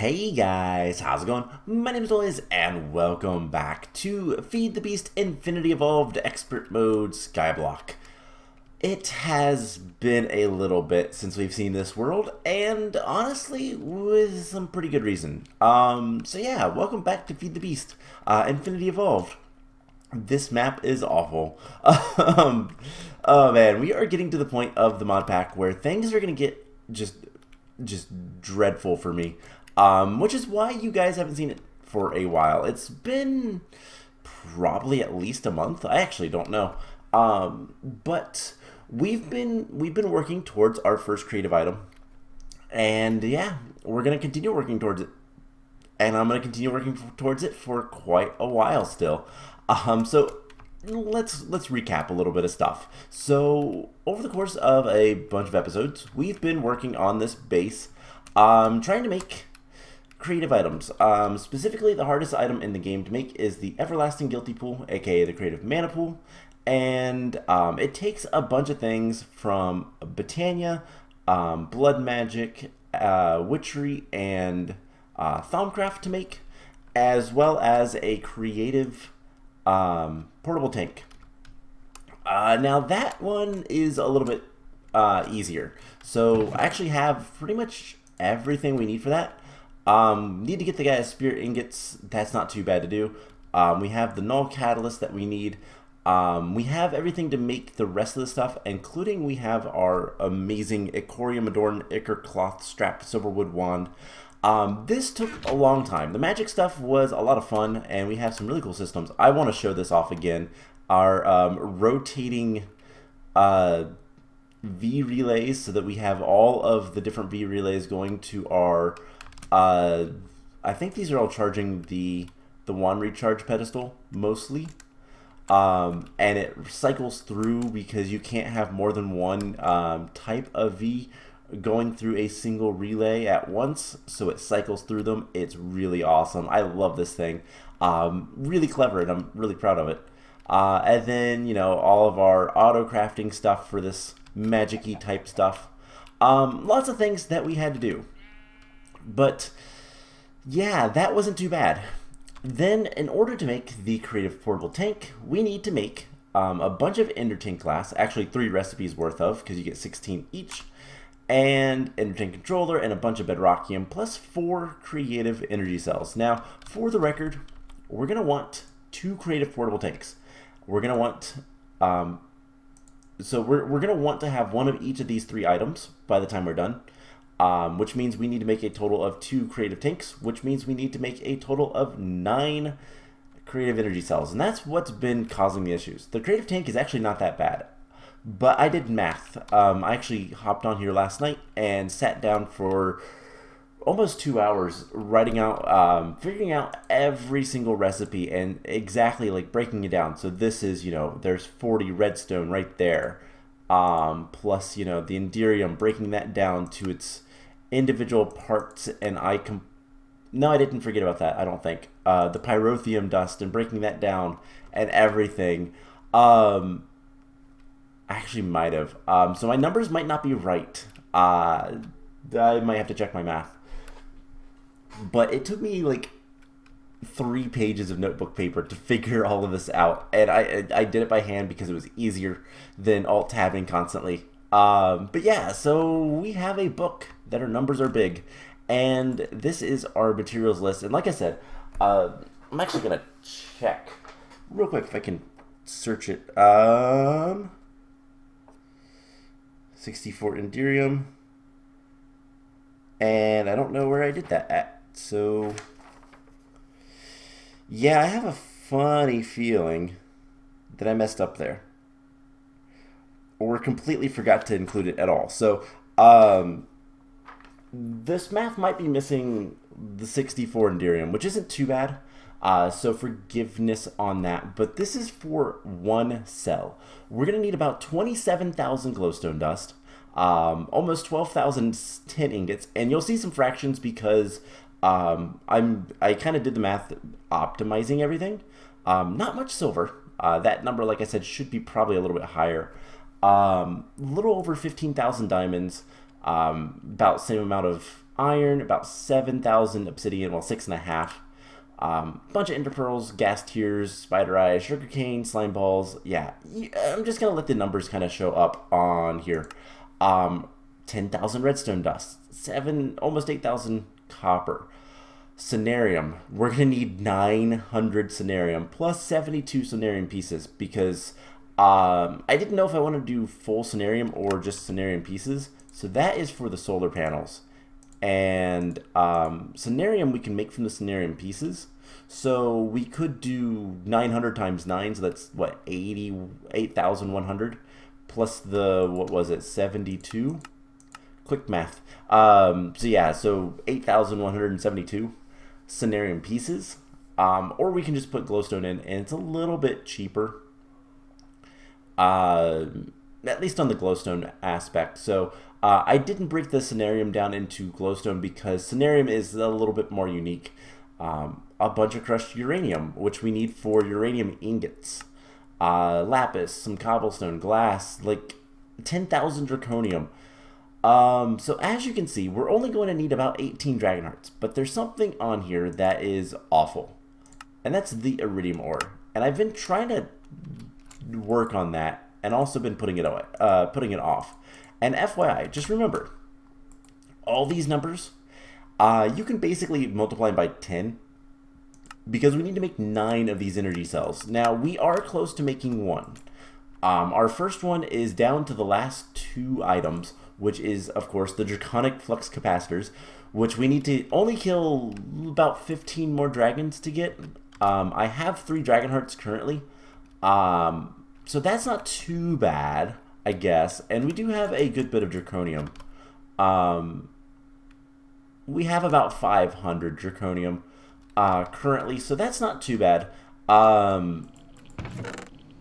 Hey guys, how's it going? My name is Liz, and welcome back to Feed the Beast Infinity Evolved Expert Mode Skyblock. It has been a little bit since we've seen this world, and honestly, with some pretty good reason. So yeah, welcome back to Feed the Beast Infinity Evolved. This map is awful. Oh man, we are getting to the point of the mod pack where things are gonna get just dreadful for me. Which is why you guys haven't seen it for a while. It's been probably at least a month. I actually don't know. But we've been working towards our first creative item, and yeah, we're gonna continue working towards it, and I'm gonna continue working towards it for quite a while still. So let's recap a little bit of stuff. So over the course of a bunch of episodes, we've been working on this base, trying to make creative items. Specifically, the hardest item in the game to make is the Everlasting Guilty Pool, aka the Creative Mana Pool, and it takes a bunch of things from Botania, Blood Magic, Witchery, and Thaumcraft to make, as well as a creative portable tank. Now that one is a little bit easier. So I actually have pretty much everything we need for that. Need to get the guy spirit ingots. That's not too bad to do. We have the null catalyst that we need. We have everything to make the rest of the stuff, including we have our amazing Icorium Adorned Ichor Cloth Strap Silverwood Wand. This took a long time. The magic stuff was a lot of fun, and we have some really cool systems. I want to show this off again. Our rotating V relays, so that we have all of the different V relays going to our I think these are all charging the wand recharge pedestal mostly, and it cycles through because you can't have more than one type of V going through a single relay at once, so it cycles through them. It's really awesome. I love this thing. Really clever, and I'm really proud of it. And then, you know, all of our auto crafting stuff for this magic-y type stuff. Lots of things that we had to do. But yeah, that wasn't too bad. Then, in order to make the creative portable tank, we need to make a bunch of Ender Tank glass, actually 3 recipes worth of, because you get 16 each, and Ender Tank controller, and a bunch of Bedrockium, plus 4 creative energy cells. Now, for the record, we're going to want 2 creative portable tanks. We're going to want we're going to want to have one of each of these 3 items by the time we're done. Which means we need to make a total of 2 creative tanks, which means we need to make a total of 9 creative energy cells. And that's what's been causing the issues. The creative tank is actually not that bad, but I did math. I actually hopped on here last night and sat down for almost 2 hours writing out, figuring out every single recipe and exactly like breaking it down. So this is, you know, there's 40 redstone right there. Plus, you know, the Enderium, breaking that down to its individual parts, and no, I didn't forget about that, I don't think. The Pyrotheum dust, and breaking that down and everything. I actually might have. So my numbers might not be right. I might have to check my math. But it took me like 3 pages of notebook paper to figure all of this out, and I did it by hand because it was easier than alt-tabbing constantly. But yeah, so we have a book that our numbers are big, and this is our materials list. And like I said, I'm actually gonna check real quick if I can search it. 64 Enderium, and I don't know where I did that at, so yeah, I have a funny feeling that I messed up there, or completely forgot to include it at all. So this math might be missing the 64 Enderium, which isn't too bad. So forgiveness on that, but this is for 1 cell. We're gonna need about 27,000 glowstone dust, almost 12,000 tin ingots, and you'll see some fractions because I kind of did the math optimizing everything. Not much silver. That number, like I said, should be probably a little bit higher. A little over 15,000 diamonds, about the same amount of iron, about 7,000 obsidian, well, 6.5. Bunch of enderpearls, gas tears, spider eyes, sugarcane, slime balls. Yeah, I'm just gonna let the numbers kind of show up on here. 10,000 redstone dust, almost 8,000 copper. Cenarium, we're gonna need 900 cenarium plus 72 cenarium pieces because I didn't know if I want to do full cenarium or just cenarium pieces. So that is for the solar panels. And cenarium we can make from the cenarium pieces. So we could do 900 times 9, so that's what, 8,100 plus the, what was it, 72? Quick math. So yeah, so 8,172 cenarium pieces. Or we can just put glowstone in, and it's a little bit cheaper. At least on the glowstone aspect. So I didn't break the cenarium down into glowstone because cenarium is a little bit more unique. A bunch of crushed uranium, which we need for uranium ingots. Lapis, some cobblestone, glass, like 10,000 draconium. So as you can see, we're only going to need about 18 dragon hearts, but there's something on here that is awful, and that's the iridium ore. And I've been trying to work on that, and also been putting it off. And FYI, just remember, all these numbers, you can basically multiply them by 10, because we need to make 9 of these energy cells. Now, we are close to making 1. Our first one is down to the last 2 items, which is, of course, the draconic flux capacitors, which we need to only kill about 15 more dragons to get. I have 3 dragon hearts currently, so that's not too bad, I guess. And we do have a good bit of draconium. We have about 500 draconium currently, so that's not too bad.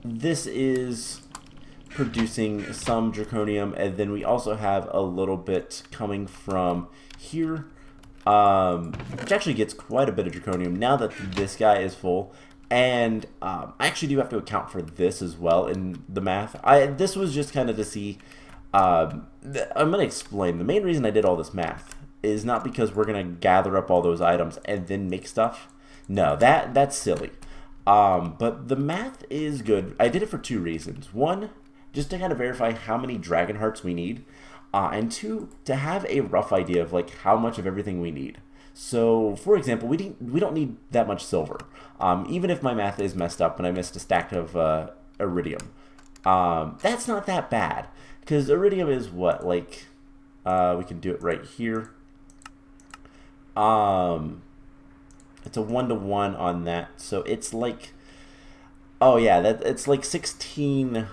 This is producing some draconium, and then we also have a little bit coming from here, which actually gets quite a bit of draconium now that this guy is full. And I actually do have to account for this as well in the math. This was just kind of to see, I'm going to explain. The main reason I did all this math is not because we're going to gather up all those items and then make stuff. No, that's silly. But the math is good. I did it for 2 reasons. 1, just to kind of verify how many dragon hearts we need. And 2, to have a rough idea of like how much of everything we need. So, for example, we don't need that much silver. Even if my math is messed up and I missed a stack of iridium. That's not that bad. Because iridium is what? Like, we can do it right here. It's a 1-to-1 on that. So it's like, oh yeah, it's like 16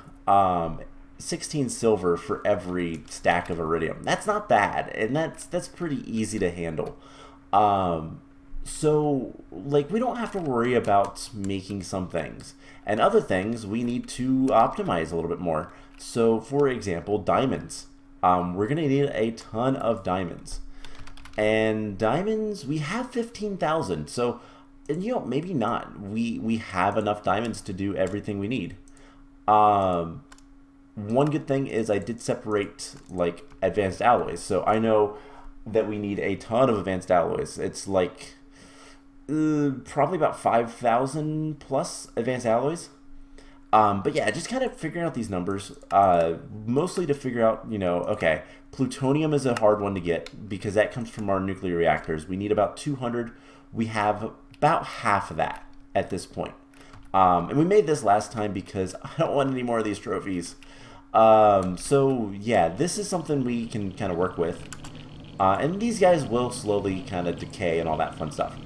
silver for every stack of iridium. That's not bad, and that's pretty easy to handle. So like we don't have to worry about making some things, and other things we need to optimize a little bit more. So for example, diamonds. We're gonna need a ton of diamonds, and diamonds we have 15,000. So, and you know, maybe not. We have enough diamonds to do everything we need. One good thing is I did separate like advanced alloys, so I know that we need a ton of advanced alloys. It's like probably about 5,000 plus advanced alloys. But yeah, just kind of figuring out these numbers, mostly to figure out, you know, okay, plutonium is a hard one to get because that comes from our nuclear reactors. We need about 200. We have about half of that at this point. And we made this last time because I don't want any more of these trophies. So yeah, this is something we can kind of work with. And these guys will slowly kind of decay and all that fun stuff.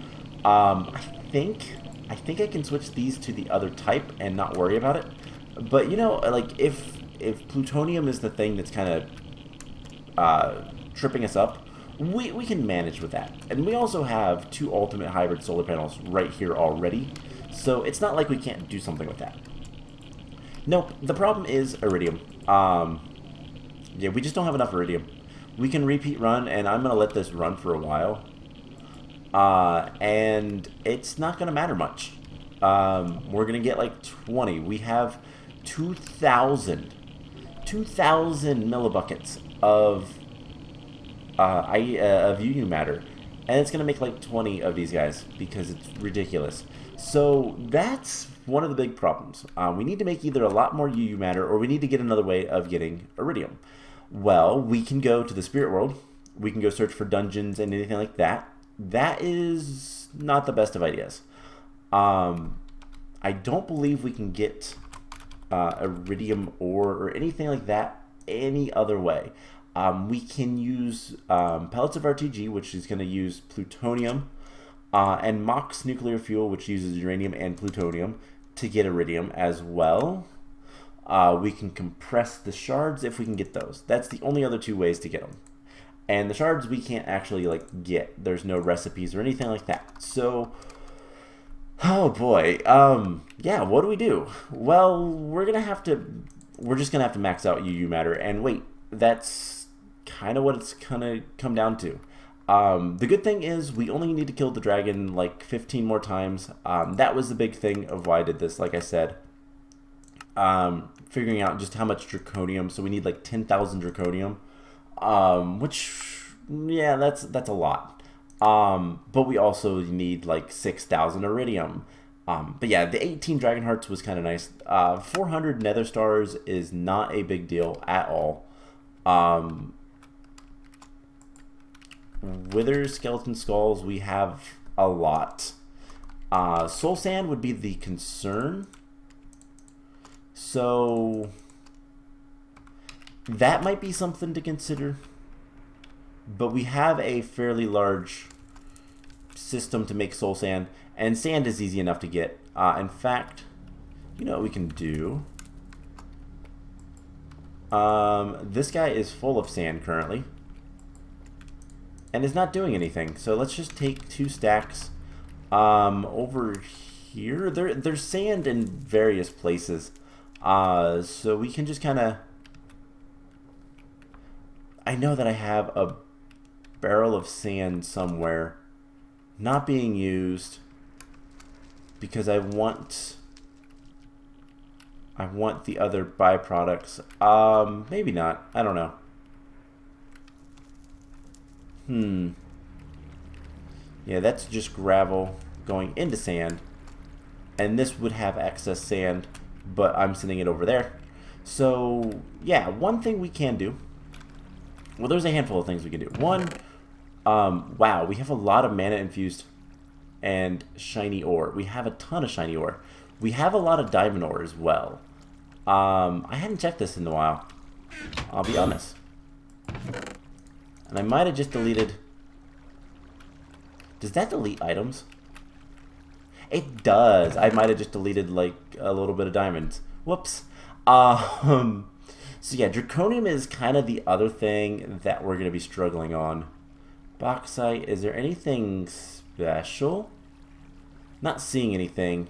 I think I can switch these to the other type and not worry about it. But you know, like if plutonium is the thing that's kind of tripping us up, we can manage with that. And we also have 2 ultimate hybrid solar panels right here already, so it's not like we can't do something with that. Nope, the problem is iridium. Yeah, we just don't have enough iridium. We can repeat run, and I'm going to let this run for a while. And it's not going to matter much. We're going to get like 20. We have 2,000 millibuckets of of UU matter, and it's gonna make like 20 of these guys because it's ridiculous. So that's one of the big problems. We need to make either a lot more UU matter, or we need to get another way of getting iridium. Well, we can go to the spirit world. We can go search for dungeons and anything like that. That is not the best of ideas. I don't believe we can get iridium ore or anything like that any other way. We can use pellets of RTG, which is going to use plutonium, and Mox nuclear fuel, which uses uranium and plutonium, to get iridium as well. We can compress the shards if we can get those. That's the only other two ways to get them. And the shards we can't actually like get. There's no recipes or anything like that. So, oh boy, yeah. What do we do? Well, we're just gonna have to max out UU matter. And wait, that's kind of what it's gonna come down to. The good thing is we only need to kill the dragon like 15 more times. That was the big thing of why I did this. Like I said, figuring out just how much draconium. So we need like 10,000 draconium. Which, yeah, that's a lot. But we also need like 6,000 iridium. But yeah, the 18 dragon hearts was kind of nice. 400 nether stars is not a big deal at all. Wither skeleton skulls, we have a lot. Soul sand would be the concern. So that might be something to consider, but we have a fairly large system to make soul sand, and sand is easy enough to get. In fact, you know what we can do? This guy is full of sand currently, and is not doing anything. So let's just take 2 stacks. Over here, there's sand in various places, so we can just kind of. I know that I have a barrel of sand somewhere not being used because I want the other byproducts. Maybe not. I don't know. Yeah, that's just gravel going into sand, and this would have excess sand, but I'm sending it over there. So yeah, one thing we can do. Well, there's a handful of things we can do. One, wow, we have a lot of mana infused and shiny ore. We have a ton of shiny ore. We have a lot of diamond ore as well. I hadn't checked this in a while, I'll be honest. And I might have just deleted. Does that delete items? It does. I might have just deleted like a little bit of diamonds. Whoops. So yeah, draconium is kind of the other thing that we're going to be struggling on. Bauxite, is there anything special? Not seeing anything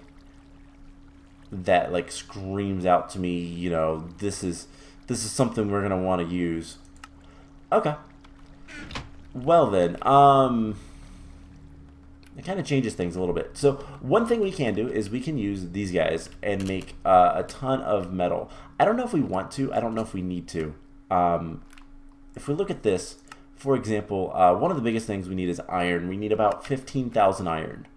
that like screams out to me, you know, this is something we're going to want to use. Okay. Well then, it kind of changes things a little bit. So one thing we can do is we can use these guys and make a ton of metal. I don't know if we want to. I don't know if we need to. If we look at this, for example, one of the biggest things we need is iron. We need about 15,000 iron.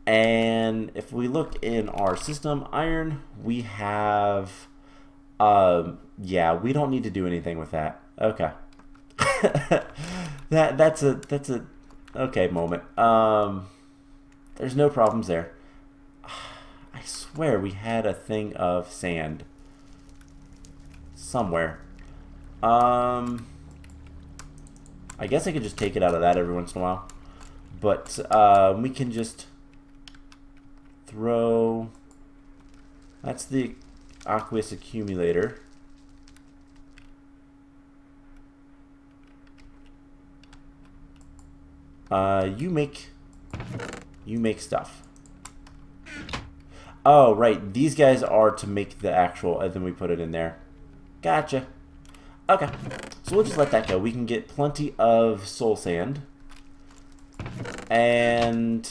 And if we look in our system, iron, we have, yeah, we don't need to do anything with that. Okay. that's a okay moment. There's no problems there. I swear we had a thing of sand somewhere. I guess I could just take it out of that every once in a while, but we can just throw. That's the aqueous accumulator. You make stuff. Oh, right. These guys are to make the actual, and then we put it in there. Gotcha. Okay. So we'll just let that go. We can get plenty of soul sand. And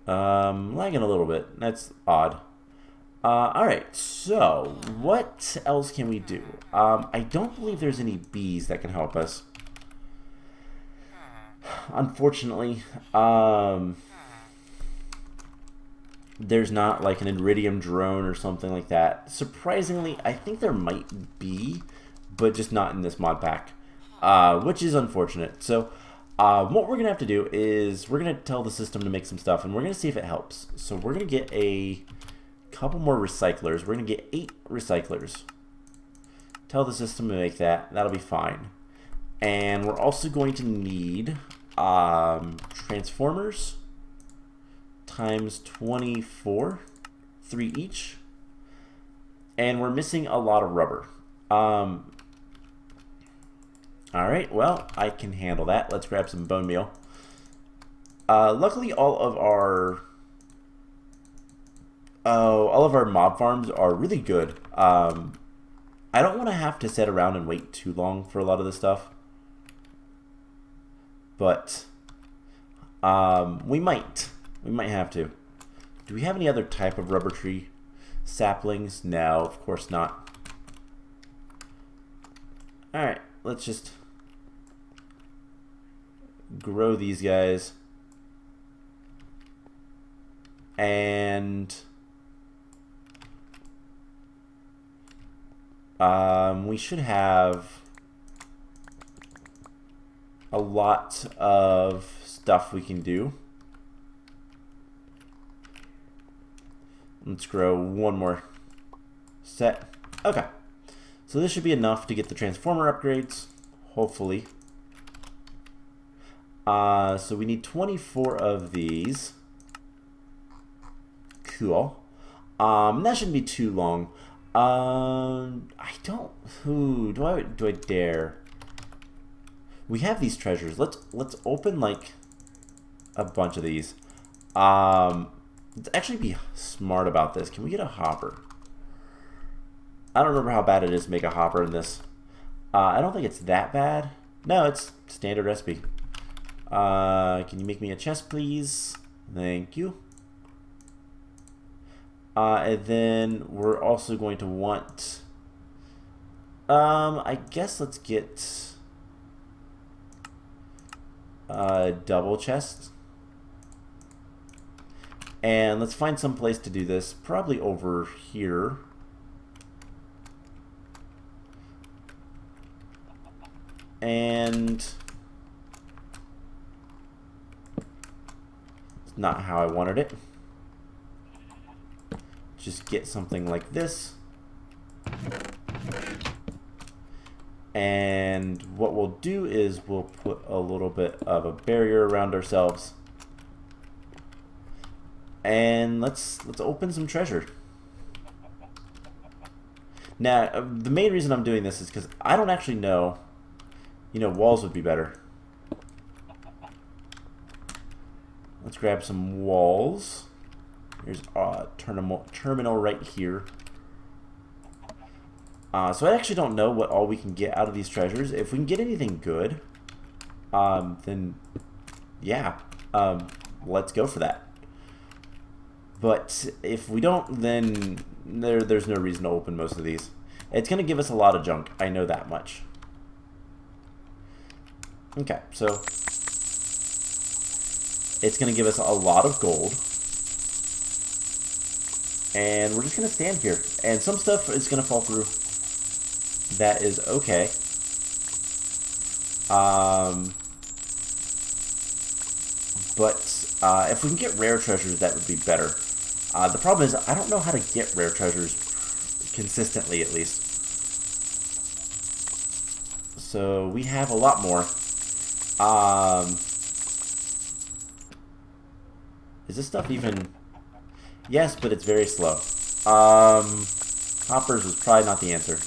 lagging a little bit. That's odd. Alright, so what else can we do? I don't believe there's any bees that can help us. unfortunately, there's not like an iridium drone or something like that. Surprisingly, I think there might be, but just not in this mod pack, which is unfortunate. So what we're gonna have to do is we're gonna tell the system to make some stuff, and we're gonna see if it helps. So we're gonna get a couple more recyclers. We're gonna get 8 recyclers. Tell the system to make that. That'll be fine. And we're also going to need transformers times 24, 3 each. And we're missing a lot of rubber. Alright, well, I can handle that. Let's grab some bone meal. Luckily, all of our mob farms are really good. I don't want to have to sit around and wait too long for a lot of this stuff. But we might have to. Do we have any other type of rubber tree saplings? No, of course not. Alright, let's just grow these guys. And we should have a lot of stuff we can do. Let's grow one more set. Okay. So this should be enough to get the transformer upgrades, hopefully. So we need 24 of these. Cool. That shouldn't be too long. I don't. Ooh, do I dare? We have these treasures. Let's open like a bunch of these. Let's actually be smart about this. Can we get a hopper? I don't remember how bad it is to make a hopper in this. I don't think it's that bad. No, it's standard recipe. Can you make me a chest, please? Thank you. And then we're also going to want... I guess let's get... double chest. And let's find some place to do this. Probably over here. And it's not how I wanted it. Just get something like this. And what we'll do is we'll put a little bit of a barrier around ourselves. And let's open some treasure. Now, the main reason I'm doing this is because I don't actually know. You know, walls would be better. Let's grab some walls. Here's a terminal right here. So I actually don't know what all we can get out of these treasures. If we can get anything good, then yeah, let's go for that. But if we don't, then there's no reason to open most of these. It's going to give us a lot of junk. I know that much. Okay, so it's going to give us a lot of gold. And we're just going to stand here. And some stuff is going to fall through. That is okay. But if we can get rare treasures, that would be better. The problem is I don't know how to get rare treasures consistently, at least. So we have a lot more. Is this stuff even... Yes, but it's very slow. Hoppers was probably not the answer.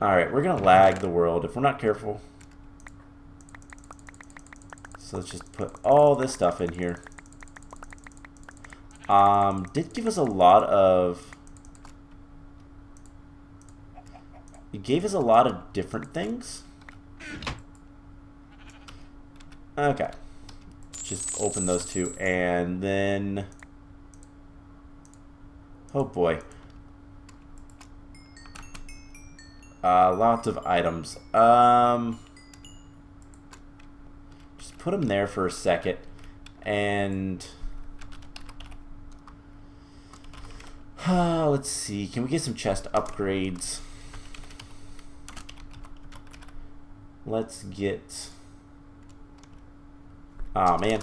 Alright, we're going to lag the world if we're not careful. So let's just put all this stuff in here. Did give us a lot of... It gave us a lot of different things. Okay. Just open those two, and then... Oh boy. Lots of items. put them there for a second, and let's see, can we get some chest upgrades? Let's get, oh man,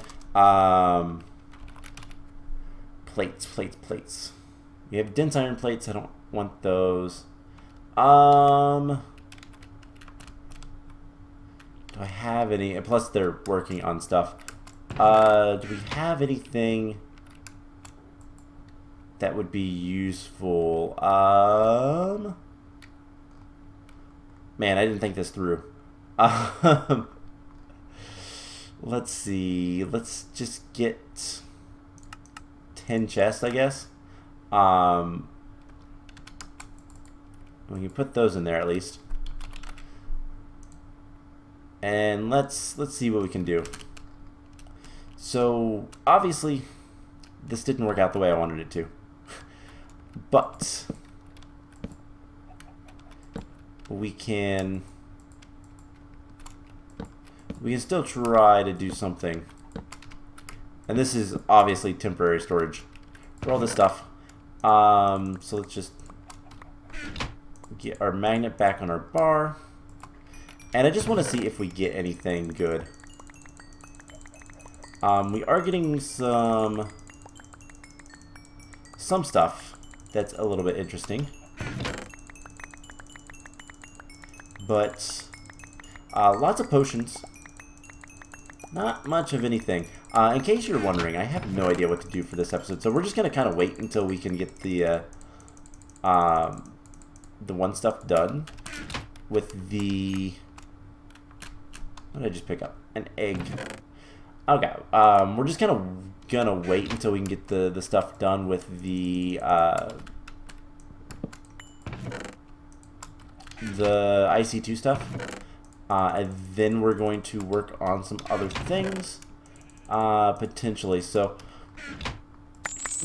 plates. We have dense iron plates. I don't want those. Do I have any? And plus, they're working on stuff. Do we have anything that would be useful? Man, I didn't think this through. Let's see. Let's just get 10 chests, I guess. We can put those in there at least. And let's see what we can do. So obviously this didn't work out the way I wanted it to. But we can still try to do something. And this is obviously temporary storage for all this stuff. So let's just get our magnet back on our bar. And I just want to see if we get anything good. We are getting some stuff that's a little bit interesting. But lots of potions. Not much of anything. In case you're wondering, I have no idea what to do for this episode, so we're just going to kind of wait until we can get the one stuff done with the... What did I just pick up? An egg. Okay, we're just kind of going to wait until we can get the stuff done with the IC2 stuff. And then we're going to work on some other things, potentially. So,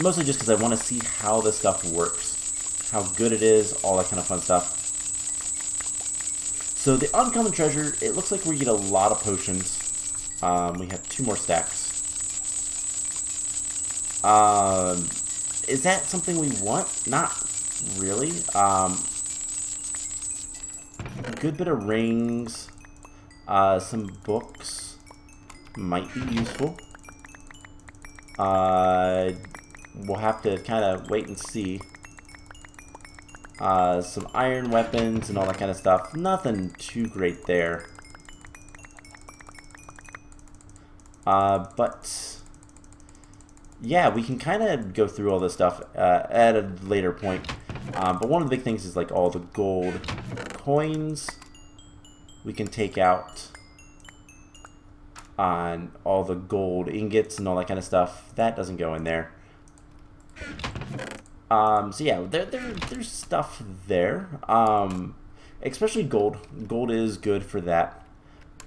mostly just because I want to see how this stuff works, how good it is, all that kind of fun stuff. So the uncommon treasure, it looks like we get a lot of potions. We have 2 more stacks. Is that something we want? Not really. A good bit of rings. Some books might be useful. We'll have to kind of wait and see. Some iron weapons and all that kind of stuff. Nothing too great there. But yeah, we can kind of go through all this stuff at a later point. But one of the big things is like all the gold coins we can take out on all the gold ingots and all that kind of stuff. That doesn't go in there. So yeah, there's stuff there. Especially gold. Gold is good for that.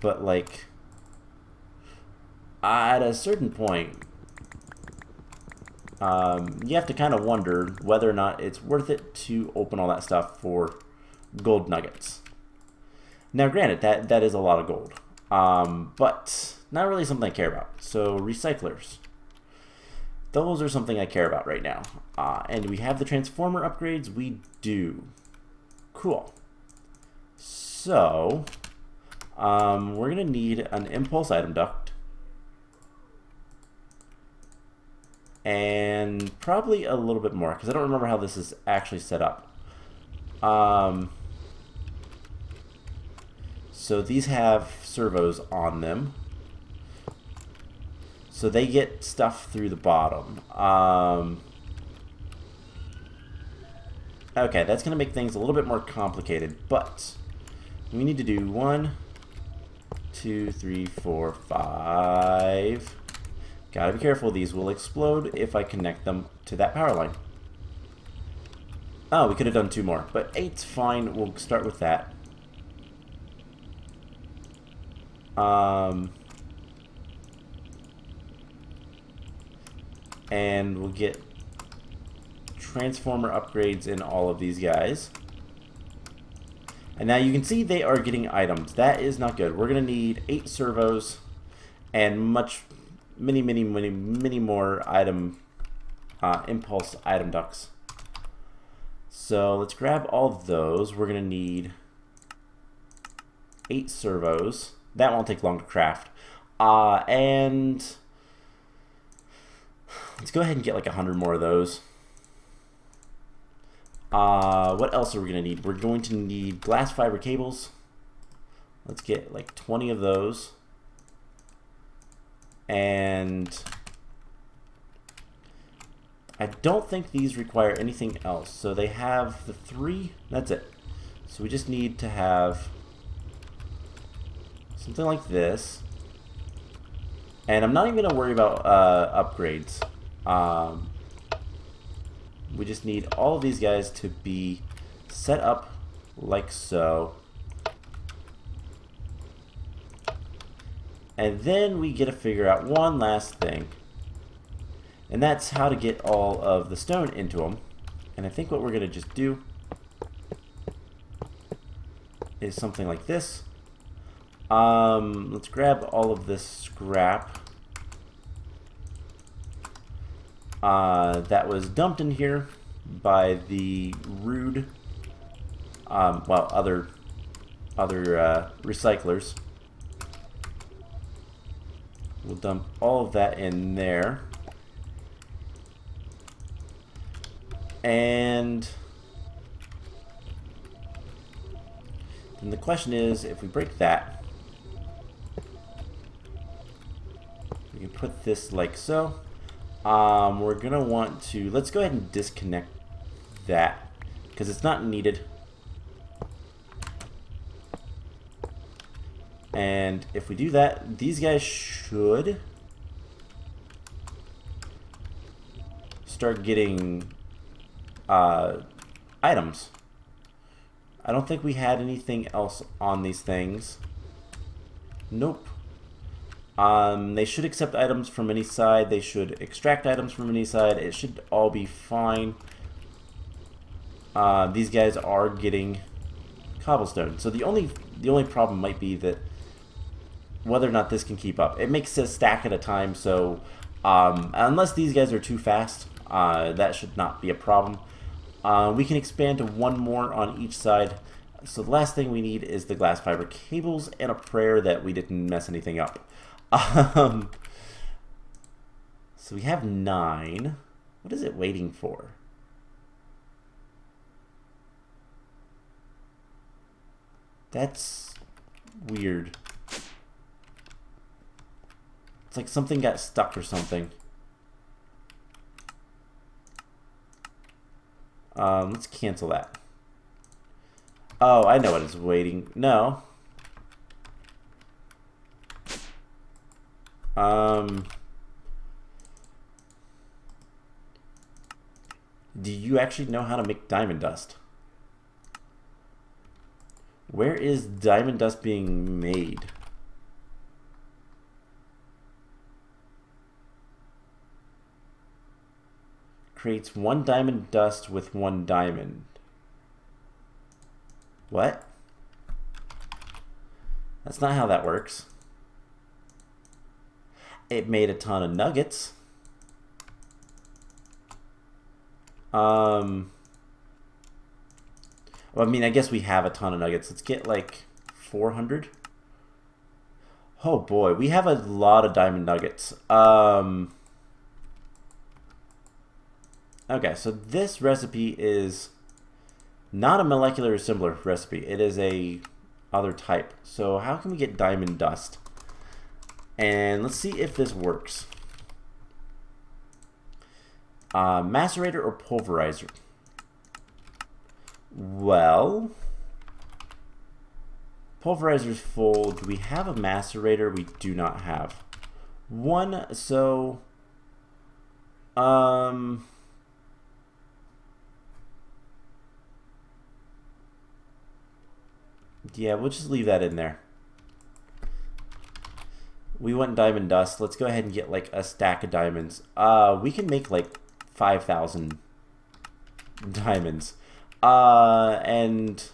But like at a certain point, you have to kind of wonder whether or not it's worth it to open all that stuff for gold nuggets. Now granted, that is a lot of gold, but not really something I care about. So recyclers, those are something I care about right now. And we have the transformer upgrades. We do. Cool. So we're gonna need an impulse item duct and probably a little bit more because I don't remember how this is actually set up. So these have servos on them, so they get stuff through the bottom. Okay, that's going to make things a little bit more complicated, but we need to do 1, 2, 3, 4, 5. Gotta be careful, these will explode if I connect them to that power line. Oh, we could have done 2 more, but 8's fine. We'll start with that. And we'll get transformer upgrades in all of these guys. And now you can see they are getting items. That is not good. We're going to need 8 servos and many more impulse item ducts. So let's grab all of those. We're gonna need 8 servos. That won't take long to craft. And let's go ahead and get like 100 more of those. What else are we gonna need? We're going to need glass fiber cables. Let's get like 20 of those. And I don't think these require anything else. So they have the 3, that's it. So we just need to have something like this. And I'm not even gonna worry about upgrades. We just need all of these guys to be set up like so. And then we get to figure out one last thing. And that's how to get all of the stone into them. And I think what we're going to just do is something like this. Let's grab all of this scrap that was dumped in here by the rude, well, other recyclers. We'll dump all of that in there. And then the question is, if we break that, we can put this like so. We're gonna want to, let's go ahead and disconnect that because it's not needed. And if we do that, these guys should start getting items. I don't think we had anything else on these things. Nope. They should accept items from any side. They should extract items from any side. It should all be fine. These guys are getting cobblestone. So the only problem might be that whether or not this can keep up. It makes a stack at a time, so unless these guys are too fast, that should not be a problem. We can expand to 1 more on each side. So the last thing we need is the glass fiber cables and a prayer that we didn't mess anything up. So we have 9. What is it waiting for? That's weird. It's like something got stuck or something. Let's cancel that. Oh, I know what it's waiting. No. Do you actually know how to make diamond dust? Where is diamond dust being made? Creates 1 diamond dust with 1 diamond. What? That's not how that works. It made a ton of nuggets. Well, I mean, I guess we have a ton of nuggets. Let's get like 400. Oh boy, we have a lot of diamond nuggets. Okay, so this recipe is not a molecular assembler recipe. It is a other type. So how can we get diamond dust? And let's see if this works. Macerator or pulverizer? Well, pulverizer's full. Do we have a macerator? We do not have one. So, yeah, we'll just leave that in there. We want diamond dust. Let's go ahead and get like a stack of diamonds. We can make like 5,000 diamonds. And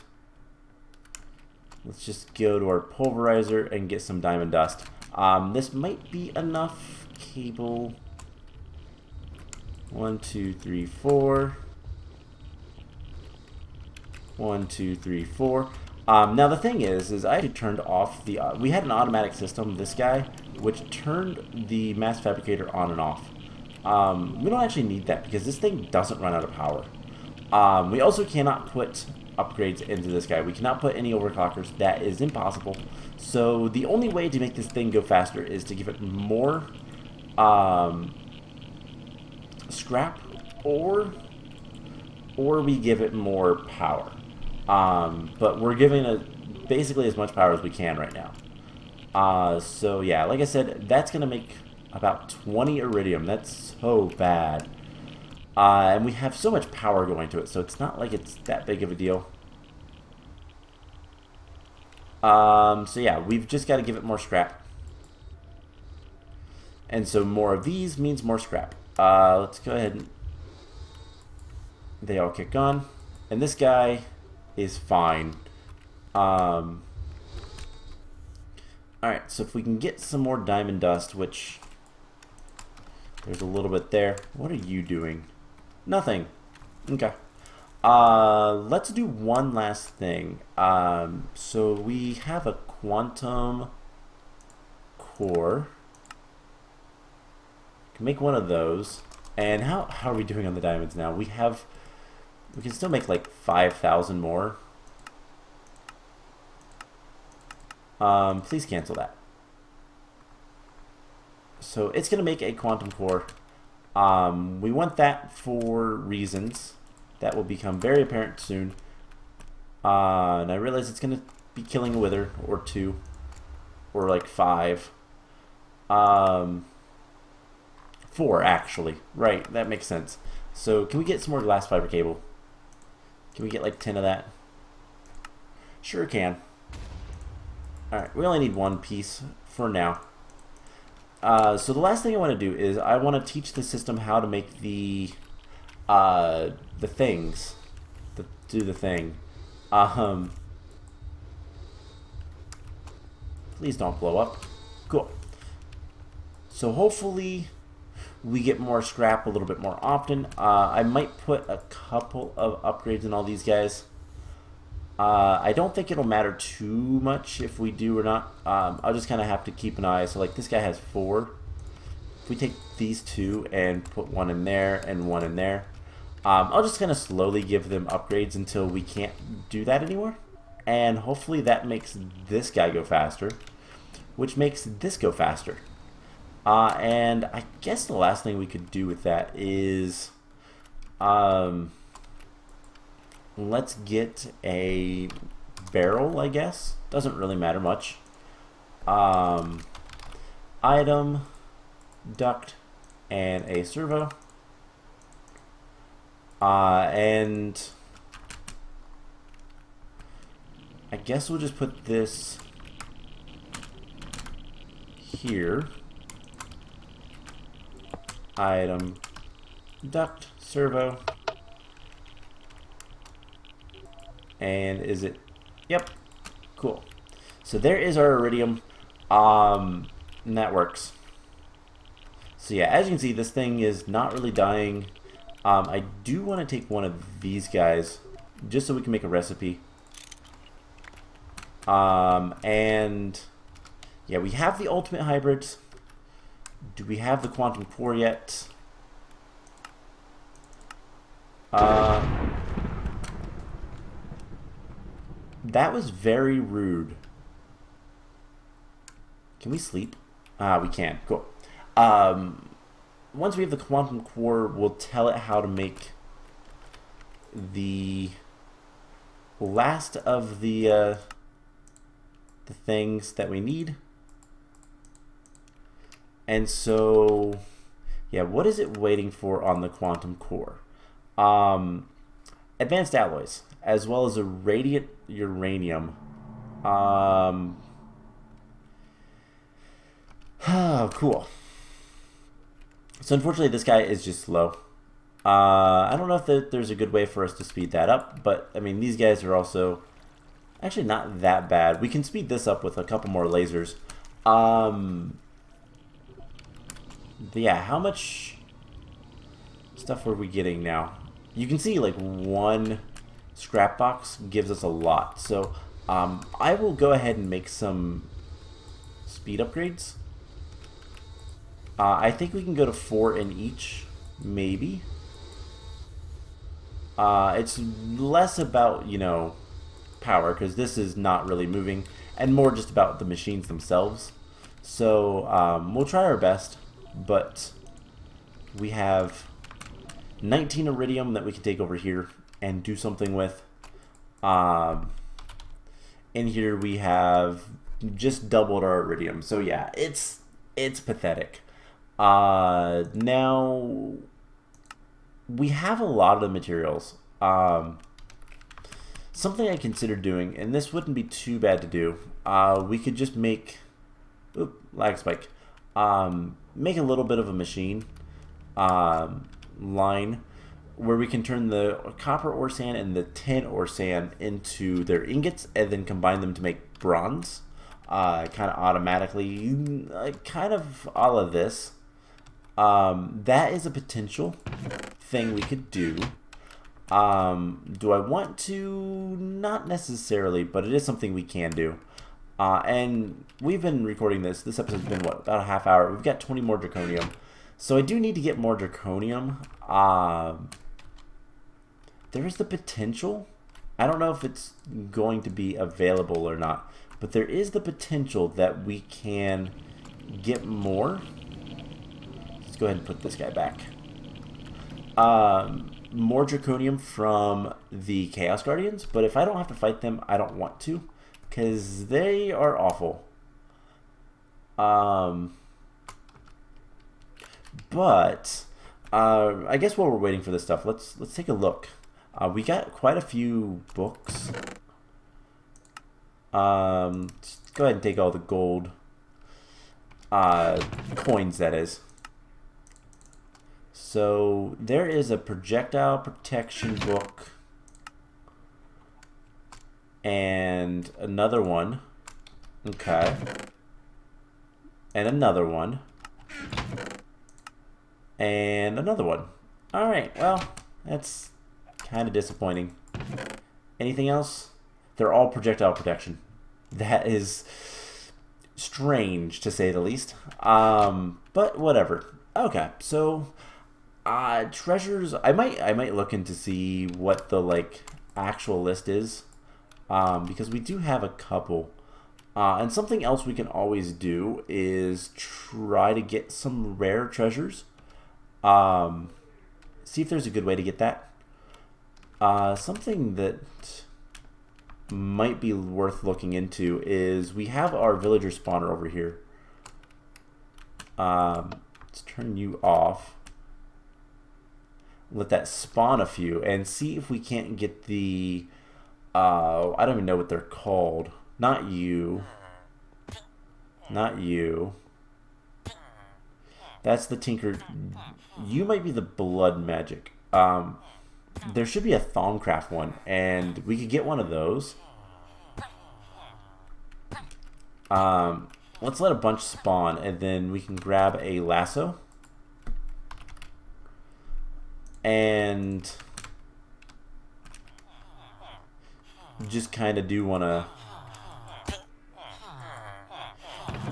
let's just go to our pulverizer and get some diamond dust. This might be enough cable. 1, 2, 3, 4. 1, 2, 3, 4. Now the thing is I actually turned off the. We had an automatic system, this guy, which turned the mass fabricator on and off. We don't actually need that because this thing doesn't run out of power. We also cannot put upgrades into this guy. We cannot put any overclockers. That is impossible. So the only way to make this thing go faster is to give it more scrap, or we give it more power. But we're giving it basically as much power as we can right now. So yeah, like I said, that's gonna make about 20 iridium. That's so bad. And we have so much power going to it, so it's not like it's that big of a deal. So yeah, we've just got to give it more scrap. And so more of these means more scrap. Let's go ahead and... They all kick on. And this guy is fine. Alright, so if we can get some more diamond dust, which... There's a little bit there. What are you doing? Nothing. Okay. Let's do one last thing. So we have a quantum core. Can make one of those. And how are we doing on the diamonds now? We can still make like 5,000 more. Please cancel that. So it's going to make a quantum core. We want that for reasons that will become very apparent soon. And I realize it's going to be killing a wither or 2 or like 5. 4 actually. Right, that makes sense. So can we get some more glass fiber cable? Can we get like 10 of that? Sure can. Alright, we only need one piece for now. So the last thing I want to do is I want to teach the system how to make the things, do the thing. Please don't blow up. Cool. So hopefully we get more scrap a little bit more often. I might put a couple of upgrades in all these guys. I don't think it'll matter too much if we do or not. I'll just kind of have to keep an eye. So like this guy has 4. If we take these 2 and put one in there and one in there, I'll just kind of slowly give them upgrades until we can't do that anymore. And hopefully that makes this guy go faster, which makes this go faster. And I guess the last thing we could do with that is... let's get a barrel, I guess. Doesn't really matter much. Item, duct, and a servo. And I guess we'll just put this here. Item, duct, servo. And is it? Yep. Cool. So there is our iridium. And that works. So yeah, as you can see, this thing is not really dying. I do want to take one of these guys just so we can make a recipe. And yeah, we have the ultimate hybrids. Do we have the quantum core yet? That was very rude. Can we sleep? We can. Cool. Once we have the quantum core, we'll tell it how to make the last of the things that we need. And so, yeah, what is it waiting for on the quantum core? Advanced alloys, as well as a radiant uranium. Oh, cool. So unfortunately, this guy is just slow. I don't know if there's a good way for us to speed that up, but I mean, these guys are also actually not that bad. We can speed this up with a couple more lasers. Yeah, how much stuff are we getting now? You can see like one scrap box gives us a lot. So I will go ahead and make some speed upgrades. I think we can go to 4 in each, maybe. It's less about, you know, power, because this is not really moving, and more just about the machines themselves. So we'll try our best, but we have 19 iridium that we can take over here and do something with. In here we have just doubled our iridium. So yeah, it's pathetic. Now we have a lot of the materials. Something I considered doing, and this wouldn't be too bad to do, we could just make, lag spike, make a little bit of a machine line where we can turn the copper ore sand and the tin ore sand into their ingots and then combine them to make bronze, kind of automatically, kind of all of this. That is a potential thing we could do. Do I want to? Not necessarily, but it is something we can do. And we've been recording this. This episode's been, what, about a half hour. We've got 20 more draconium. So I do need to get more draconium. There is the potential. I don't know if it's going to be available or not, but there is the potential that we can get more. Let's go ahead and put this guy back. More draconium from the Chaos Guardians, but if I don't have to fight them, I don't want to, because they are awful. But I guess while we're waiting for this stuff, let's take a look. We got quite a few books. Let's go ahead and take all the gold coins, that is. So there is a projectile protection book and another one. Okay. And another one. And another one. Alright, well, that's kind of disappointing. Anything else? They're all projectile protection. That is strange, to say the least. But whatever. Okay, so treasures. I might look into see what the actual list is, because we do have a couple. And something else we can always do is try to get some rare treasures. See if there's a good way to get that. Something that might be worth looking into is we have our villager spawner over here. Let's turn you off. Let that spawn a few and see if we can't get the I don't even know what they're called. Not you. Not you. That's the tinker. You might be the blood magic. There should be a Thaumcraft one, and we could get one of those. Let's let a bunch spawn, and then we can grab a lasso. And just kind of do want to...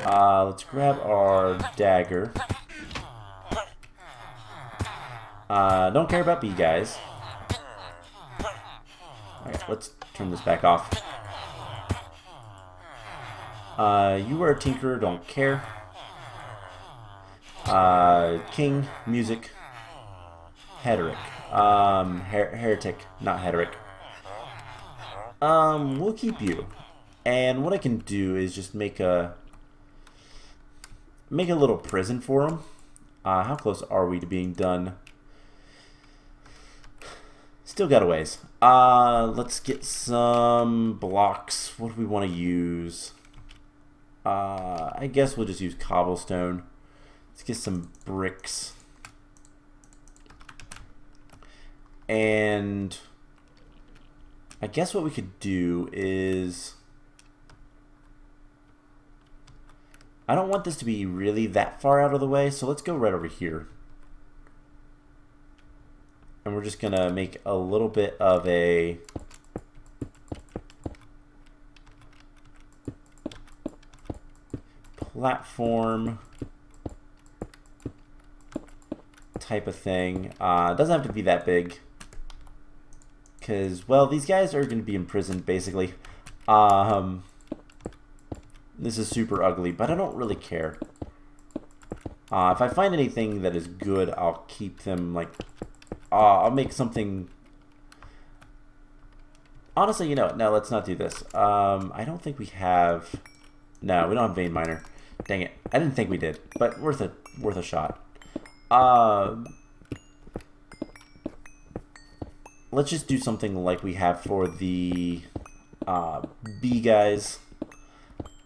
let's grab our dagger. Don't care about bee guys. Alright, let's turn this back off. You are a tinkerer, don't care. King, music, heteric. Heretic, not heteric. We'll keep you. And what I can do is just make a little prison for him. How close are we to being done? Still got a ways. Let's get some blocks. What do we want to use? I guess we'll just use cobblestone. Let's get some bricks. And I guess what we could do is I don't want this to be really that far out of the way, so let's go right over here. And we're just going to make a little bit of a platform type of thing. It doesn't have to be that big. Because, well, these guys are going to be imprisoned, basically. This is super ugly, but I don't really care. If I find anything that is good, I'll keep them, like... I'll make something... Honestly, you know what? No, let's not do this. I don't think we have... No, we don't have vein miner. Dang it. I didn't think we did, but worth a shot. Let's just do something like we have for the bee guys.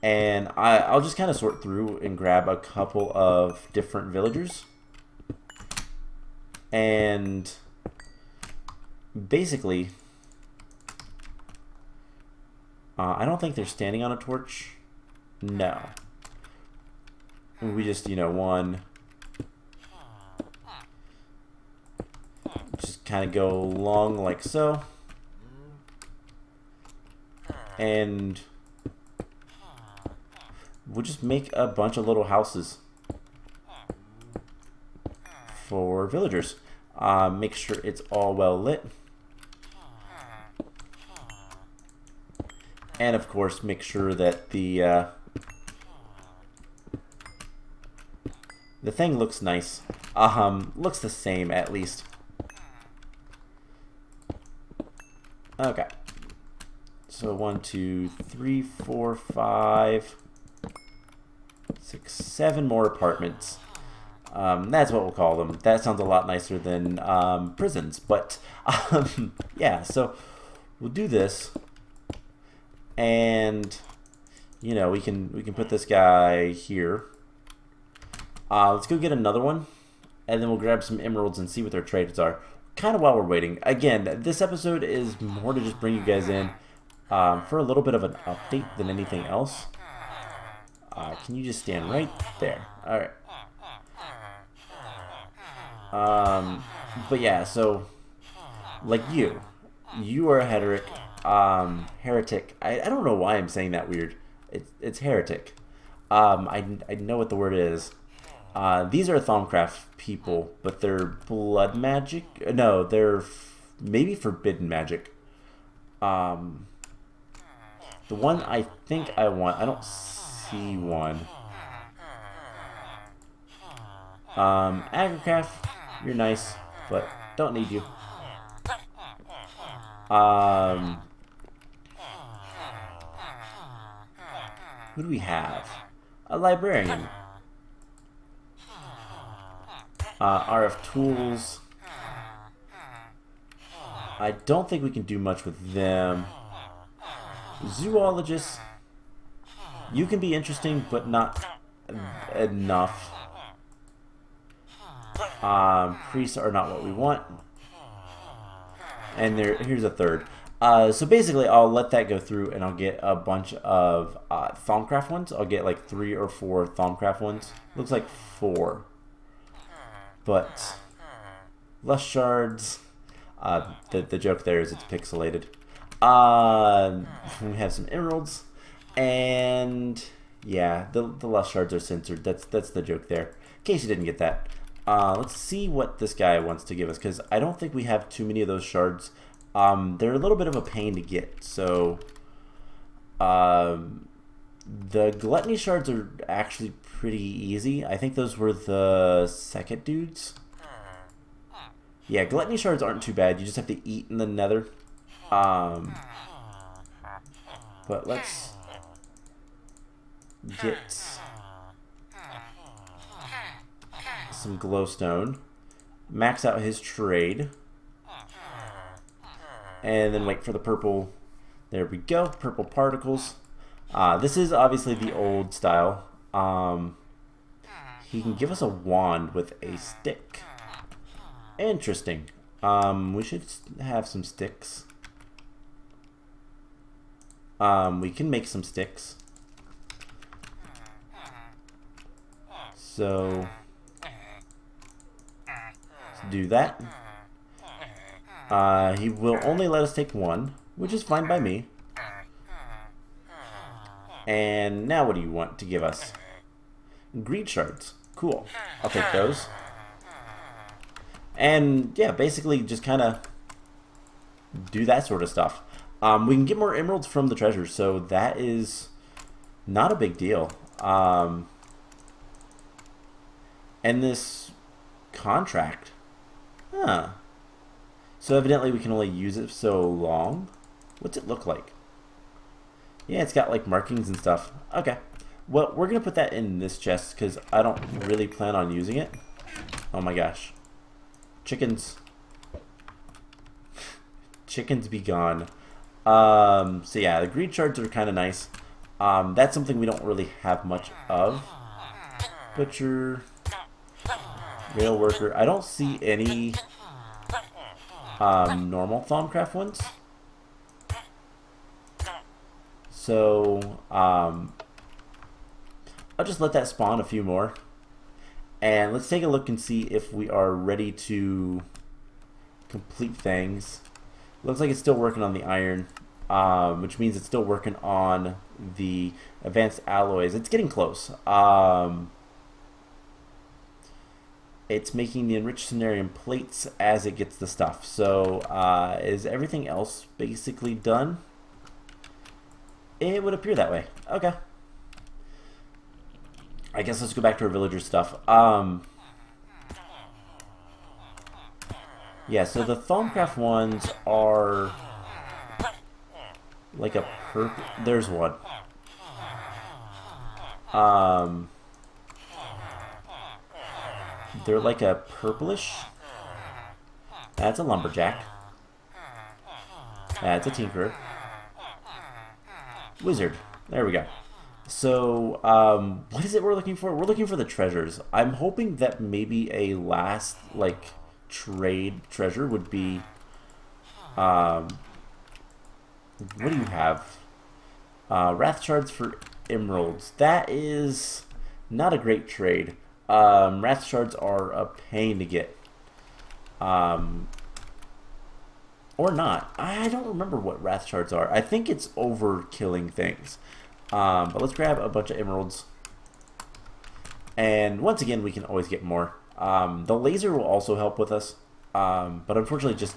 And I'll just kind of sort through and grab a couple of different villagers. And basically, I don't think they're standing on a torch. No. We just, you know, one. Just kind of go along like so. And we'll just make a bunch of little houses for villagers. Make sure it's all well lit. And of course, make sure that the thing looks nice. Looks the same at least. Okay. So 1, 2, 3, 4, 5, 6, 7 more apartments. That's what we'll call them. That sounds a lot nicer than prisons. But yeah, so we'll do this, and you know we can put this guy here. Let's go get another one, and then we'll grab some emeralds and see what their trades are. Kind of while we're waiting. Again, this episode is more to just bring you guys in for a little bit of an update than anything else. Can you just stand right there? All right. But yeah, so like you are a heretic. I don't know why I'm saying that weird. It's heretic. I know what the word is. These are Thaumcraft people, but they're blood magic. No, they're maybe forbidden magic. The one I think I want, I don't see one. Agricraft, you're nice, but don't need you. Who do we have? A librarian. RF tools. I don't think we can do much with them. Zoologists. You can be interesting, but not enough. Priests are not what we want. And here's a third. So basically, I'll let that go through, and I'll get a bunch of Thaumcraft ones. I'll get like 3 or 4 Thaumcraft ones. Looks like 4. But less shards. The joke there is it's pixelated. We have some emeralds, and yeah, the less shards are censored. That's the joke there. In case you didn't get that. Let's see what this guy wants to give us, because I don't think we have too many of those shards. They're a little bit of a pain to get. So the gluttony shards are actually pretty easy. I think those were the second dudes. Yeah, gluttony shards aren't too bad. You just have to eat in the nether. But let's get some glowstone. Max out his trade. And then wait for the purple. There we go. Purple particles. This is obviously the old style. He can give us a wand with a stick. Interesting. We should have some sticks. We can make some sticks. So let's do that. He will only let us take one, which is fine by me. And now what do you want to give us? Greed shards. Cool. I'll take those. And yeah, basically just kind of do that sort of stuff. We can get more emeralds from the treasures, so that is not a big deal. And this contract. Huh. So evidently we can only use it so long. What's it look like? Yeah, it's got like markings and stuff. Okay. Well, we're going to put that in this chest because I don't really plan on using it. Oh my gosh. Chickens. Chickens be gone. So yeah, the greed shards are kind of nice. That's something we don't really have much of. Butcher. Rail worker. I don't see any normal Thaumcraft ones. So, I'll just let that spawn a few more. And let's take a look and see if we are ready to complete things. Looks like it's still working on the iron, which means it's still working on the advanced alloys. It's getting close. It's making the enriched cenarium plates as it gets the stuff. So, is everything else basically done? It would appear that way. Okay. I guess let's go back to our villager stuff. Yeah, so the Thaumcraft ones are like a purple. There's one. They're like a purplish. That's a lumberjack. That's a tinkerer. Wizard. There we go. So, what is it we're looking for? We're looking for the treasures. I'm hoping that maybe a last, like, trade treasure would be, what do you have? Wrath shards for emeralds. That is not a great trade. Wrath shards are a pain to get. Or not. I don't remember what wrath shards are. I think it's over killing things. But let's grab a bunch of emeralds. And once again, we can always get more. The laser will also help with us. But unfortunately, just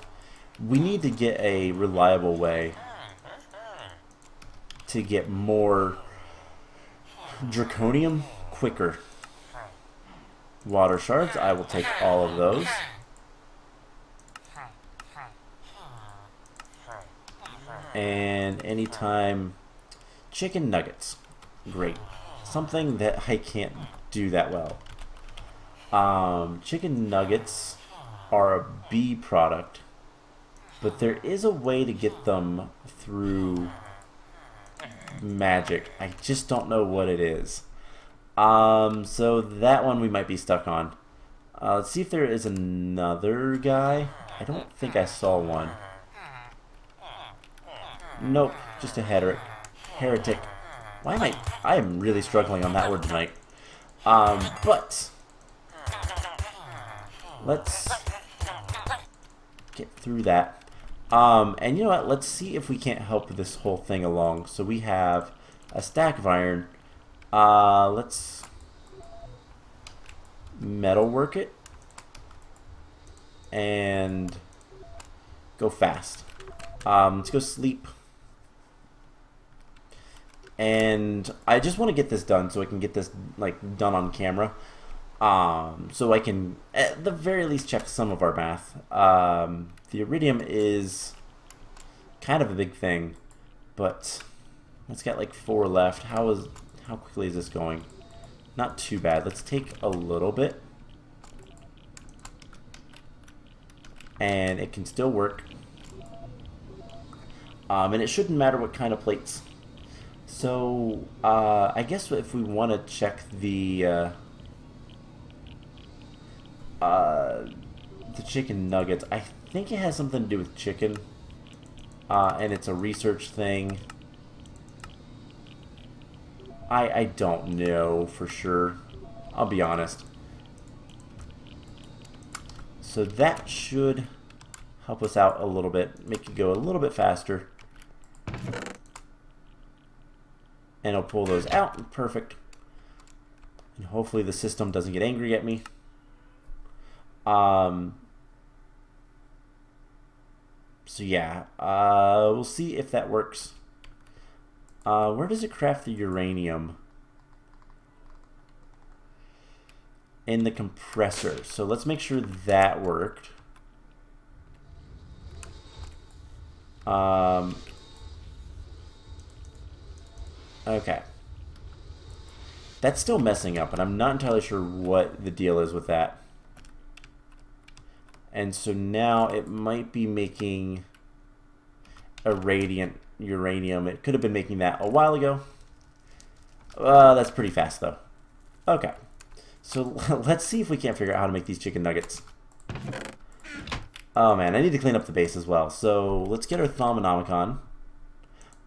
we need to get a reliable way to get more draconium quicker. Water shards, I will take all of those. And anytime chicken nuggets. Great. Something that I can't do that well. Chicken nuggets are a bee product, but there is a way to get them through magic. I just don't know what it is. So that one we might be stuck on. Let's see if there is another guy. I don't think I saw one. Nope, just a heretic. Why am I am really struggling on that word tonight. But let's get through that. And you know what? Let's see if we can't help this whole thing along. So we have a stack of iron. Let's metalwork it and go fast. Let's go sleep. And I just want to get this done so I can get this like done on camera. So I can at the very least check some of our math. The iridium is kind of a big thing, but it's got like 4 left. How quickly is this going? Not too bad. Let's take a little bit. And it can still work. And it shouldn't matter what kind of plates. So, I guess if we want to check the chicken nuggets, I think it has something to do with chicken. And it's a research thing. I don't know for sure. I'll be honest. So that should help us out a little bit, make it go a little bit faster. And I'll pull those out. Perfect. And hopefully the system doesn't get angry at me. So yeah, we'll see if that works. Where does it craft the uranium? In the compressor. So let's make sure that worked. Okay. That's still messing up, and I'm not entirely sure what the deal is with that. And so now it might be making a radiant uranium. It could have been making that a while ago. That's pretty fast, though. Okay. So let's see if we can't figure out how to make these chicken nuggets. Oh, man. I need to clean up the base as well. So let's get our Thaumonomicon.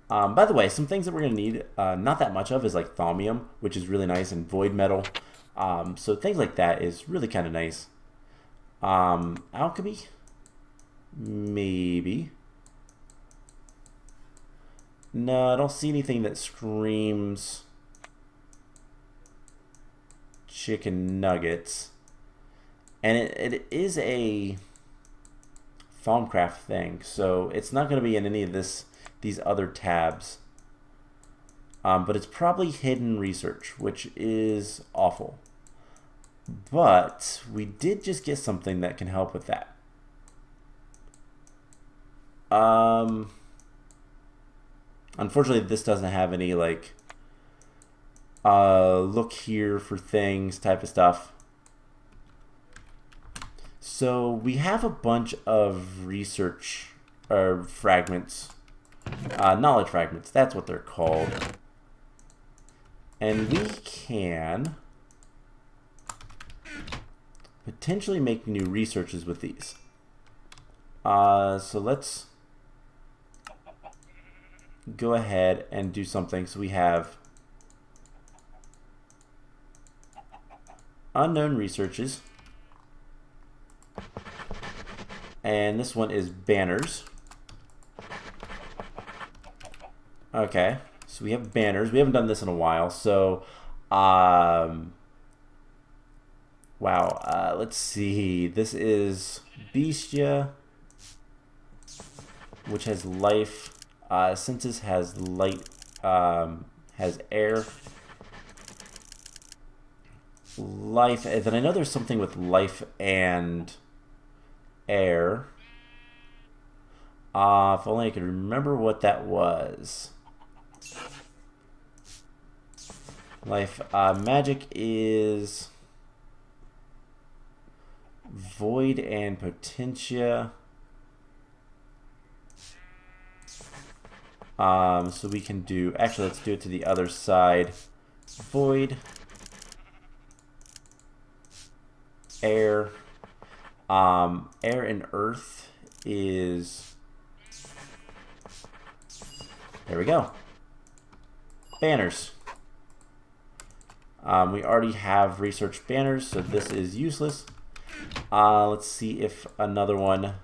By the way, some things that we're going to need, not that much of, is like Thaumium, which is really nice, and Void Metal. So things like that is really kind of nice. Alchemy? Maybe. No, I don't see anything that screams chicken nuggets. And it is a Thaumcraft thing, so it's not going to be in any of these other tabs. But it's probably hidden research, which is awful. But we did just get something that can help with that. Unfortunately, this doesn't have any like look here for things type of stuff. So we have a bunch of research fragments, knowledge fragments. That's what they're called, and we can potentially make new researches with these. So let's go ahead and do something. So we have unknown researches, and this one is banners. Okay, so we have banners. We haven't done this in a while, so wow, let's see. This is Bestia, which has life. Census has light, has air. Life, and then I know there's something with life and air. If only I could remember what that was. Life, magic is void and potentia. So we can do, actually let's do it to the other side. Void, air, air and earth is, there we go. Banners. We already have research banners, so this is useless. Let's see if another one,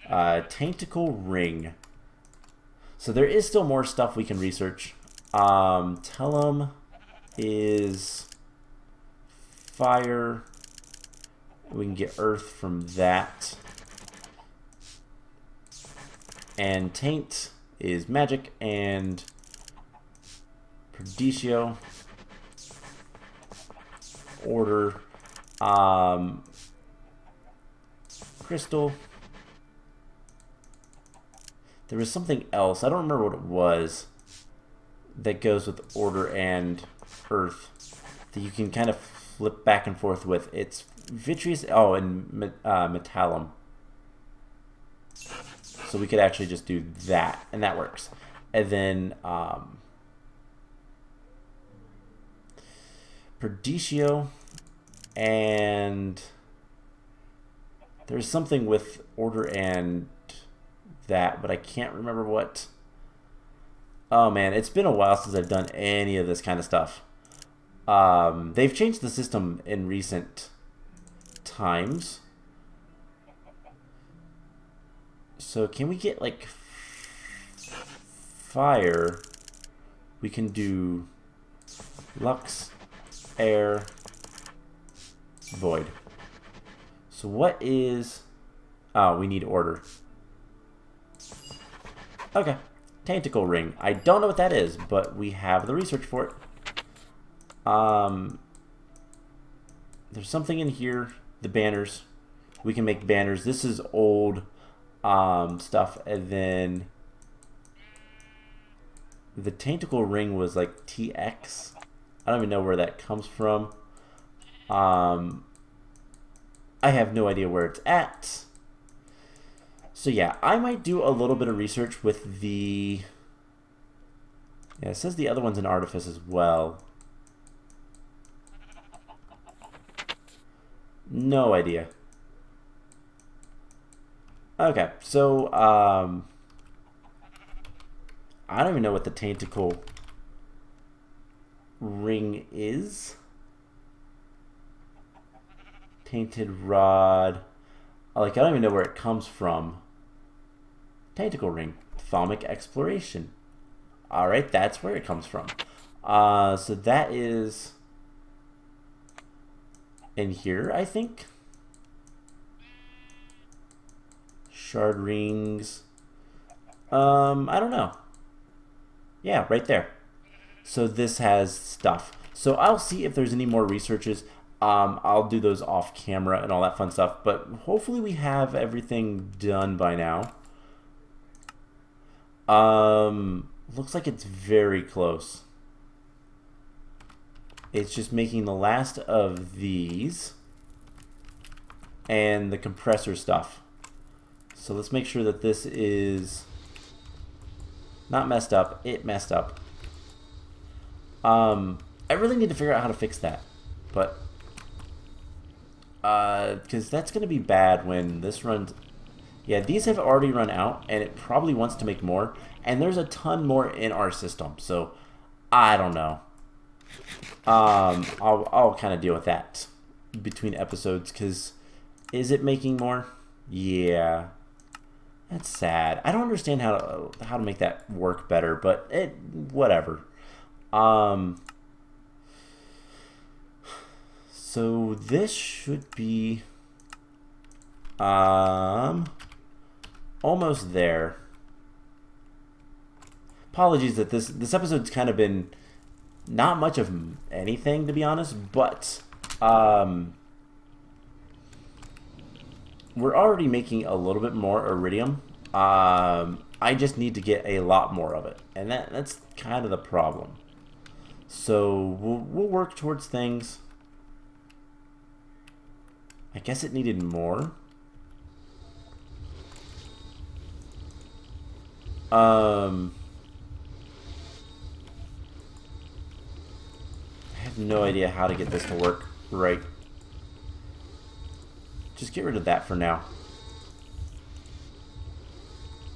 Taintical Ring. So there is still more stuff we can research. Tellum is fire. We can get earth from that. And Taint is magic, and Perdicio, order, crystal. There was something else, I don't remember what it was, that goes with order and earth that you can kind of flip back and forth with. It's vitreous, oh, and metallum. So we could actually just do that, and that works. And then Perdicio, and there's something with order and that, but I can't remember what. Oh man, it's been a while since I've done any of this kind of stuff. They've changed the system in recent times. So can we get like fire? We can do lux, air, void. So what is... Oh, we need order. Okay. Tentacle ring. I don't know what that is, but we have the research for it. There's something in here. The banners. We can make banners. This is old stuff. And then the tentacle ring was like TX. I don't even know where that comes from. I have no idea where it's at. So yeah, I might do a little bit of research with the... Yeah, it says the other one's an artifice as well. No idea. Okay, so I don't even know what the tentacle ring is. Tainted rod. Like, I don't even know where it comes from. Tentacle ring. Thaumic exploration. Alright, that's where it comes from. So that is in here, I think. Shard rings. I don't know. Yeah, right there. So this has stuff. So I'll see if there's any more researches. I'll do those off camera and all that fun stuff. But hopefully we have everything done by now. Looks like it's very close. It's just making the last of these and the compressor stuff. So let's make sure that this is not messed up. It messed up. I really need to figure out how to fix that. But because that's going to be bad when this runs. Yeah, these have already run out, and it probably wants to make more. And there's a ton more in our system, so I don't know. I'll kind of deal with that between episodes, because is it making more? Yeah, that's sad. I don't understand how to make that work better, but whatever. So this should be almost there. Apologies that this episode's kind of been not much of anything, to be honest, but we're already making a little bit more iridium. I just need to get a lot more of it, and that's kind of the problem. So we'll work towards things. I guess it needed more. I have no idea how to get this to work right. Just get rid of that for now.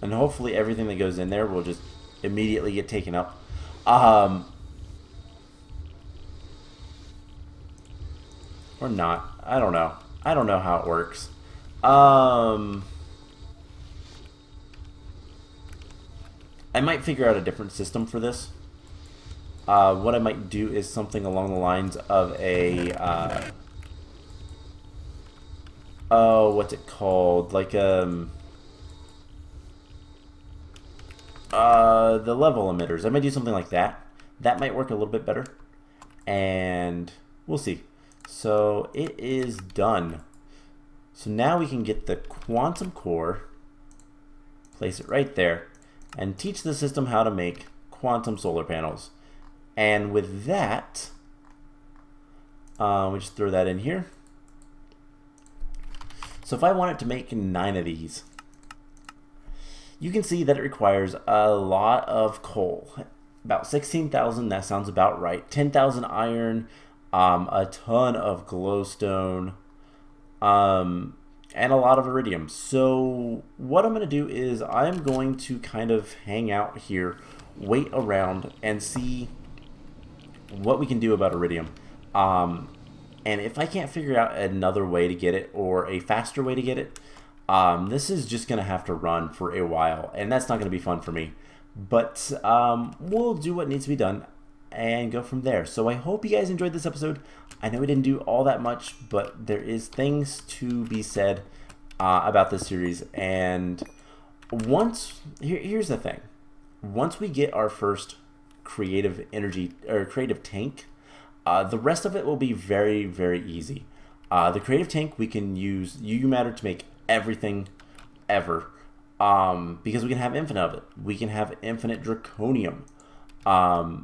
And hopefully everything that goes in there will just immediately get taken up. Or not. I don't know. I don't know how it works. I might figure out a different system for this. What I might do is something along the lines of a oh, what's it called? Like the level emitters. I might do something like that. That might work a little bit better. And we'll see. So it is done. So now we can get the quantum core, place it right there, and teach the system how to make quantum solar panels. And with that, we just throw that in here. So if I wanted to make 9 of these, you can see that it requires a lot of coal. About 16,000, that sounds about right. 10,000 iron, a ton of glowstone, and a lot of iridium. So what I'm going to do is I'm going to kind of hang out here, wait around, and see what we can do about iridium. And if I can't figure out another way to get it or a faster way to get it, this is just going to have to run for a while, and that's not going to be fun for me. But we'll do what needs to be done and go from there. So I hope you guys enjoyed this episode. I know we didn't do all that much, but there is things to be said about this series. And here's the thing. Once we get our first creative energy or creative tank, the rest of it will be very, very easy. The creative tank, we can use UU matter to make everything ever, because we can have infinite of it. We can have infinite draconium.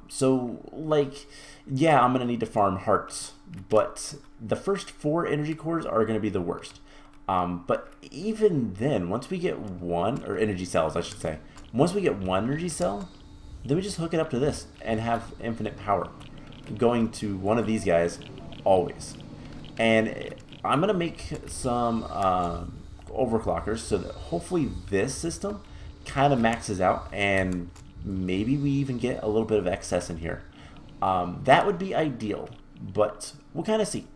So like, yeah, I'm gonna need to farm hearts, but the first 4 energy cores are gonna be the worst. But even then, once we get one, or energy cells, I should say, once we get one energy cell, then we just hook it up to this and have infinite power going to one of these guys always. And I'm gonna make some overclockers so that hopefully this system kind of maxes out, and maybe we even get a little bit of excess in here. That would be ideal, but we'll kind of see.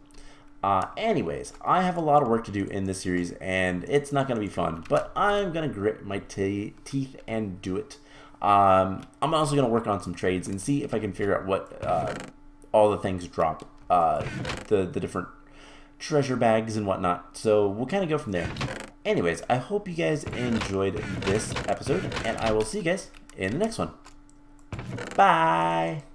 Anyways, I have a lot of work to do in this series, and it's not going to be fun, but I'm going to grit my teeth and do it. I'm also going to work on some trades and see if I can figure out what all the things drop, the different treasure bags and whatnot. So we'll kind of go from there. Anyways, I hope you guys enjoyed this episode, and I will see you guys in the next one. Bye!